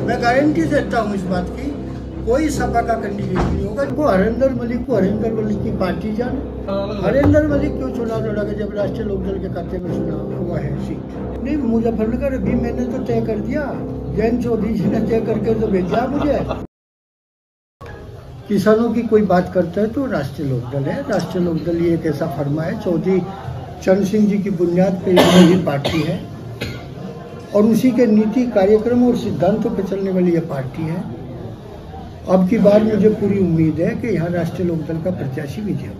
मैं गारंटी देता हूँ इस बात की, कोई सपा का कैंडिडेट नहीं होगा। वो हरिंदर मलिक को हरिंदर मलिक की पार्टी जाने। हरिंदर मलिक क्यों चुनाव लड़ेगा जब राष्ट्रीय लोकदल के खाते में चुनाव हुआ है सीट? नहीं, मुजफ्फरनगर अभी मैंने तो तय कर दिया, जैन चौधरी जी ने तय करके तो भेजा मुझे। किसानों की कोई बात करता है तो राष्ट्रीय लोकदल है। राष्ट्रीय लोकदल ये एक ऐसा फर्मा है, चौधरी चरण सिंह जी की बुनियाद पर ये पार्टी है और उसी के नीति कार्यक्रम और सिद्धांतों पर चलने वाली ये पार्टी है। अब की बार मुझे पूरी उम्मीद है कि यहाँ राष्ट्रीय लोकदल का प्रत्याशी विजय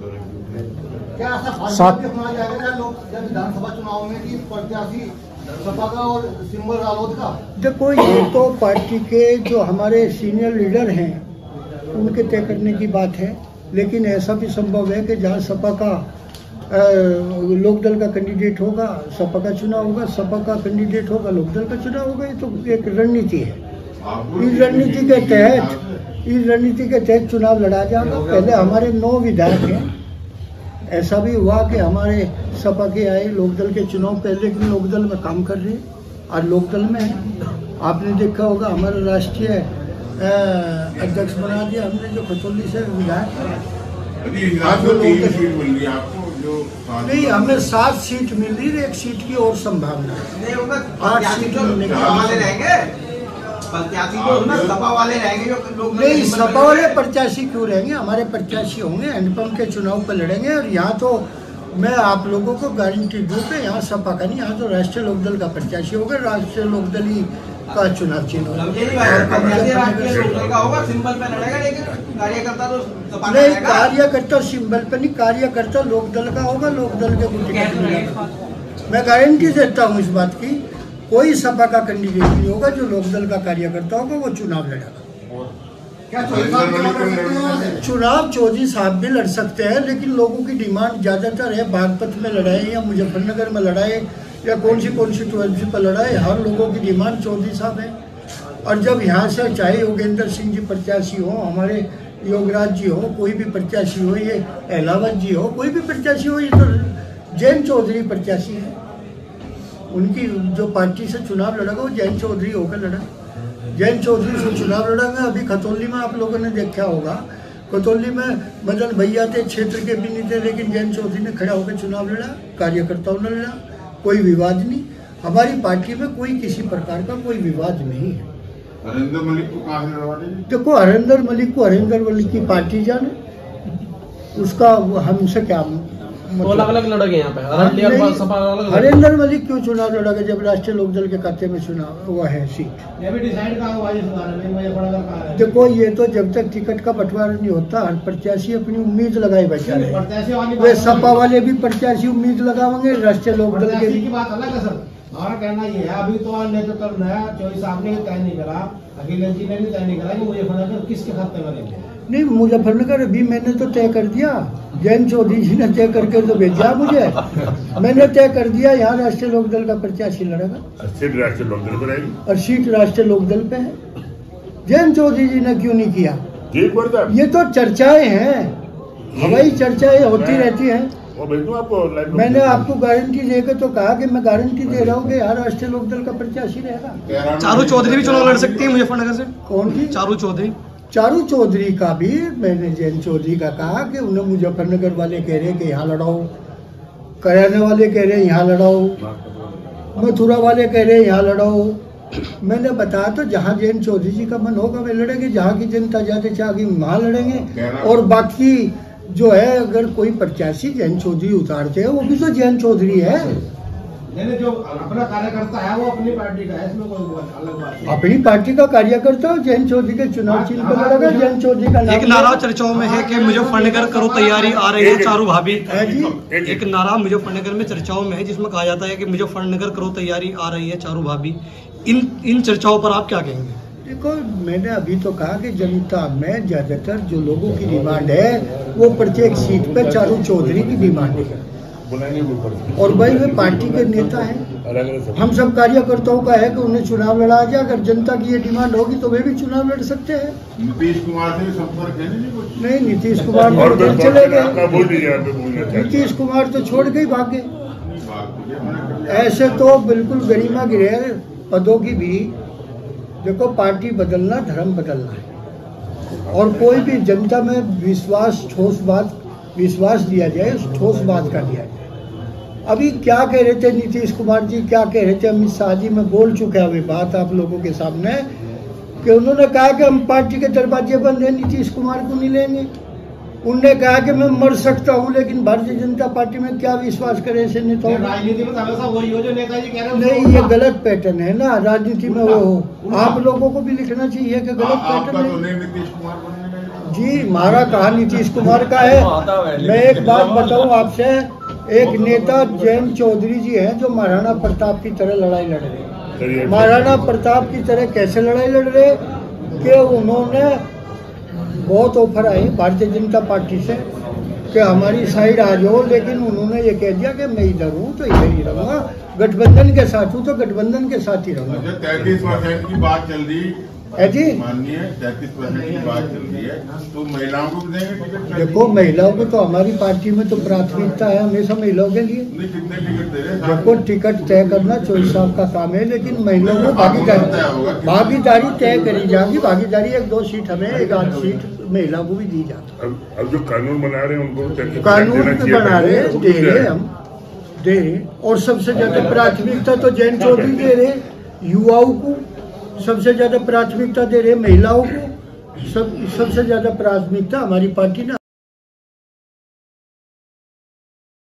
विधानसभा चुनाव में कि प्रत्याशी सपा का और सिंबल रालोद का। देखो, ये तो पार्टी के जो हमारे सीनियर लीडर हैं उनके तय करने की बात है, लेकिन ऐसा भी संभव है कि जहाँ सपा का लोकदल का कैंडिडेट होगा सपा का चुनाव होगा, सपा का कैंडिडेट होगा लोकदल का चुनाव होगा। ये तो एक रणनीति है। इस रणनीति के तहत चुनाव लड़ा जाएगा। पहले हमारे 9 विधायक हैं। ऐसा भी हुआ कि हमारे सपा के आए लोकदल के चुनाव पहले के लोकदल में काम कर रहे और लोकदल में आपने देखा होगा हमारा राष्ट्रीय अध्यक्ष बना दिया हमने, जो खतौली से विधायक। नहीं, हमें 7 सीट मिल रही है, 1 सीट की और संभावना है। 8 सीट मिलने का सपा वाले रहेंगे जो लोग नहीं, सपा वाले प्रत्याशी क्यों रहेंगे? हमारे प्रत्याशी होंगे, हैंडपंप के चुनाव पर लड़ेंगे। और यहाँ तो मैं आप लोगों को गारंटी दूँ कि यहाँ सपा का नहीं, यहाँ तो राष्ट्रीय लोकदल का प्रत्याशी होगा। राष्ट्रीय लोकदल ही का चुनाव चिन्ह होगा। नहीं, कार्यकर्ता सिंबल पर नहीं, कार्यकर्ता लोकदल का होगा, लोकदल के टिकट मिलेगा। मैं गारंटी देता हूँ इस बात की, कोई सपा का कैंडिडेट नहीं होगा। जो लोकदल का कार्यकर्ता होगा वो चुनाव लड़ेगा। चुनाव चौधरी साहब भी लड़ सकते हैं, लेकिन लोगों की डिमांड ज्यादातर है बागपत में लड़ाए या मुजफ्फरनगर में लड़ाए या कौन सी कॉन्स्टिट्यूएंसी पर लड़ाए। हर लोगों की डिमांड चौधरी साहब है। और जब यहाँ से चाहे योगेंद्र सिंह जी प्रत्याशी हो, हमारे योगराज जी हो, कोई भी प्रत्याशी हो, ये अहलावत जी हो, कोई भी प्रत्याशी हो, ये तो जैन चौधरी प्रत्याशी है। उनकी जो पार्टी से चुनाव लड़ेगा वो जैन चौधरी होकर लड़ा। जैन चौधरी से चुनाव लड़ेंगे। अभी खतौली में आप लोगों ने देखा होगा, खतौली में मदन भैया थे, क्षेत्र के भी नहीं थे, लेकिन जैन चौधरी ने खड़ा होकर चुनाव लड़ा, कार्यकर्ताओं ने लड़ा। कोई विवाद नहीं, हमारी पार्टी में कोई किसी प्रकार का कोई विवाद नहीं है। हरिंदर मलिक को कहाँ से लड़वा देंगे? देखो, हरिंदर मलिक को हरिंदर मलिक की पार्टी जाने, उसका हमसे क्या तो अलग-अलग लड़ेंगे यहाँ पे। हरिंदर मलिक क्यों चुनाव लड़ेगा जब राष्ट्रीय लोकदल के खाते में चुनाव हुआ है सीट? ये भी डिसाइड कहाँ हुआ है? देखो, ये तो जब तक टिकट का बंटवारा नहीं होता, हर प्रत्याशी अपनी उम्मीद लगाए बैठा रहे। वे सपा वाले भी प्रत्याशी उम्मीद लगाएंगे, राष्ट्रीय लोकदल के की बात अलग है सर। हमारा कहना ये है, अभी तो नेतृत्व नया चौधरी साहब ने तय नहीं करा, अखिलेश जी ने भी तय नहीं करा कि मुजफ्फरनगर किसके खाते में लेंगे। नहीं, मुजफ्फरनगर अभी मैंने तो तय कर दिया, जैन चौधरी जी ने तय करके तो भेजा मुझे। मैंने तय कर दिया यहाँ राष्ट्रीय लोकदल का प्रत्याशी लड़ेगा। सीट राष्ट्रीय लोकदल पर रहेगी और सीट राष्ट्रीय लोकदल पे है। जैन चौधरी जी ने क्यों नहीं किया? ये तो चर्चाएं हैं, हवाई चर्चाएं होती रहती हैं। मैंने आपको गारंटी देकर तो कहा कि मैं गारंटी दे रहा हूँ कि यहाँ राष्ट्रीय लोकदल का प्रत्याशी रहेगा। चारू चौधरी भी चुनाव लड़ सकती है मुजफ्फरनगर से। कौन की? चारू चौधरी। चारू चौधरी का भी मैंने जैन चौधरी का कहा कि उन्हें मुजफ्फरनगर वाले कह रहे हैं कि यहाँ लड़ाओ, कराने वाले कह रहे हैं यहाँ लड़ाओ, मथुरा वाले कह रहे हैं यहाँ लड़ाओ। मैंने बताया तो जहाँ जैन चौधरी जी का मन होगा वे लड़ेंगे, जहाँ की जनता ज्यादा चाहेगी वहाँ लड़ेंगे। और बाकी जो है, अगर कोई प्रत्याशी जैन चौधरी उतारते हैं वो भी तो जैन चौधरी है। जो अपना कार्यकर्ता है वो अपनी पार्टी का है, इसमें कोई अलग बात नहीं। अपनी पार्टी का कार्यकर्ता जैन चौधरी के चुनाव चिन्ह पर लड़ेगा। जैन चौधरी का एक नारा चर्चाओं में है कि मुजफ्फरनगर करो तैयारी आ रही है चारू भाभी। एक नारा मुजफ्फरनगर में चर्चाओं में है जिसमें कहा जाता है कि मुजफ्फरनगर करो तैयारी आ रही है चारू भाभी। इन चर्चाओं पर आप क्या कहेंगे? देखो, मैंने अभी तो कहा कि जनता में ज्यादातर जो लोगों की डिमांड है वो प्रत्येक सीट पे चारू चौधरी की डिमांड है। और भाई वे पार्टी के नेता हैं, हम सब कार्यकर्ताओं का है कि उन्हें चुनाव लड़ा जाए। अगर जनता की ये डिमांड होगी तो वे भी चुनाव लड़ सकते हैं। नीतीश कुमार से संपर्क है नहीं, नीतीश कुमार तो चले गए। नीतीश कुमार तो छोड़ के ही भाग गए। ऐसे तो बिल्कुल गरिमा गिरे पदों की भी देखो, पार्टी बदलना धर्म बदलना है, और कोई भी जनता में विश्वास दिया जाए, ठोस बात का दिया जाए। अभी क्या कह रहे थे नीतीश कुमार जी, क्या कह रहे थे अमित शाह जी, मैं बोल चुका अभी बात आप लोगों के सामने, कि उन्होंने कहा कि हम पार्टी के दरवाजे बंद है, नीतीश कुमार को नहीं लेंगे। उनने कहा कि मैं मर सकता हूं, लेकिन भारतीय जनता पार्टी में क्या विश्वास करे ऐसे नेताओं? राजनीति में हमेशा वही हो जो नेताजी कह रहे हैं। नहीं, ये गलत पैटर्न है ना, राजनीति में वो हो। आप लोगों को भी लिखना चाहिए कि गलत पैटर्न है। तो नहीं नीतीश कुमार बनने का जी, हमारा कहा नीतीश कुमार का है। मैं एक बात बताऊं आपसे, एक नेता जयंत चौधरी जी हैं जो महाराणा प्रताप की तरह लड़ाई लड़ रहे हैं। महाराणा प्रताप की तरह कैसे लड़ाई लड़ रहे कि उन्होंने बहुत ऑफर आए भारतीय जनता पार्टी से कि हमारी साइड आ जाओ, लेकिन उन्होंने ये कह दिया कि मैं इधर हूँ तो इधर ही रहूँगा, गठबंधन के साथ हूँ तो गठबंधन के साथ ही रहूँगा। 33% की बात चल रही है जी, माननीय 33% की बात चल रही है, तो महिलाओं को भी देंगे टिकट? देखो, महिलाओं को तो हमारी पार्टी में तो प्राथमिकता है हमेशा महिलाओं के लिए। नहीं, कितने टिकट दे रहे हैं? देखो, टिकट तय करना चौधरी साहब का काम है, लेकिन महिलाओं को भागीदारी तय करी जाएगी। भागीदारी 1-2 सीट हमें, 1-8 सीट महिला को भी दी जाती। अब जो कानून बना रहे हैं उनको कानून भी बना रहे हैं, दे रहे हम, दे रहे। और सबसे ज्यादा प्राथमिकता तो जयंत चौधरी दे रहे, युवाओं को सबसे ज्यादा प्राथमिकता दे रहे, महिलाओं को सबसे ज्यादा प्राथमिकता हमारी पार्टी ने